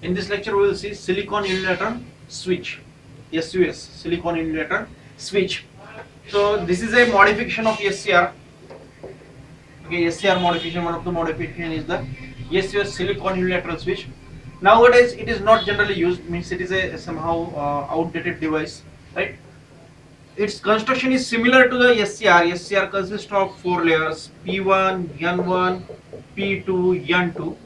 In this lecture, we will see silicon unilateral switch, SUS, silicon unilateral switch. So this is a modification of SCR. Okay, SCR modification. One of the modification is the SUS, silicon unilateral switch. Nowadays, it is not generally used. Means it is a somehow outdated device, right? Its construction is similar to the SCR. SCR consists of 4 layers: P1, N1, P2, N2.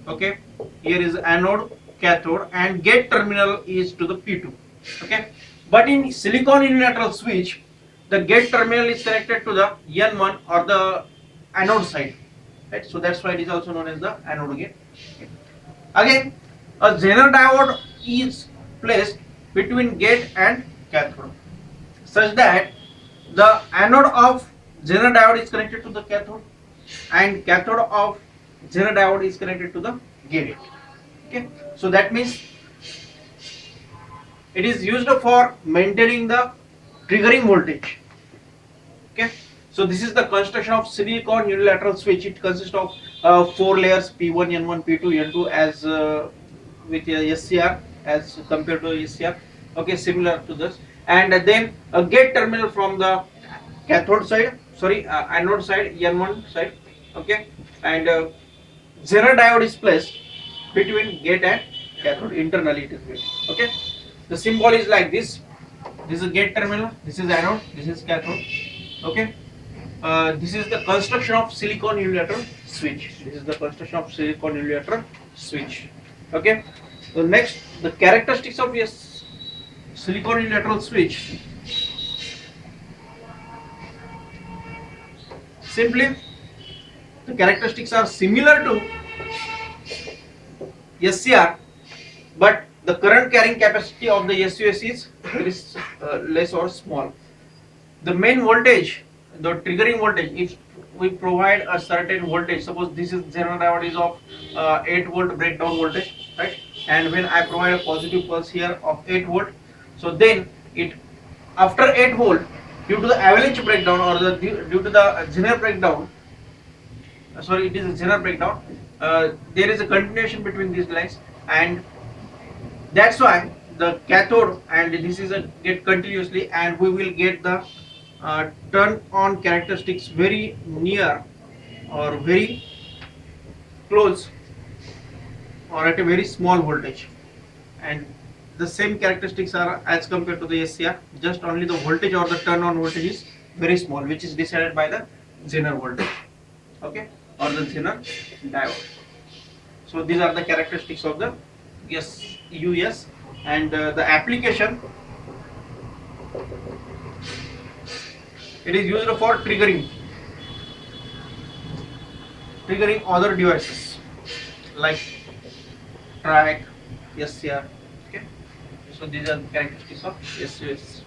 Okay, here is anode, cathode, and gate terminal is to the P2. Okay, but in silicon unilateral switch, the gate terminal is connected to the N1 or the anode side. Right, so that's why it is also known as the anode gate. Again, a Zener diode is placed between gate and cathode, such that the anode of Zener diode is connected to the cathode and cathode of Zener diode is connected to the gate. Okay, so that means it is used for maintaining the triggering voltage. Okay, so this is the construction of silicon unilateral switch. It consists of 4 layers: P1, N1, P2, N2, as with SCR as compared to SCR. Okay, similar to this, and then a gate terminal from the cathode side, sorry, anode side, N1 side. Okay, and Zener diode is placed between gate and cathode. Internally, it is made. Okay, the symbol is like this. This is gate terminal. This is anode. This is cathode. Okay, this is the construction of silicon unilateral switch. This is the construction of silicon unilateral switch. Okay, so next, the characteristics of yes silicon unilateral switch. Simply, the characteristics are similar to SCR, but the current carrying capacity of the SUS is very less or small. The main voltage, the triggering voltage, if we provide a certain voltage, suppose this is Zener diode is of 8 volt breakdown voltage, right? And when I provide a positive pulse here of 8 volt, so then it after 8 volt, due to the avalanche breakdown or the due to the Zener breakdown, sorry, it is a Zener breakdown. There is a continuation between these lines, and that's why the cathode and this is a get continuously, and we will get the turn on characteristics very near or very close or at a very small voltage, and the same characteristics are as compared to the SCR, just only the voltage or the turn on voltage is very small, which is decided by the Zener voltage, okay, or the Zener diode. So these are the characteristics of the US, and the application, it is used for triggering other devices like track, SCR. Okay, so these are the characteristics of SUS.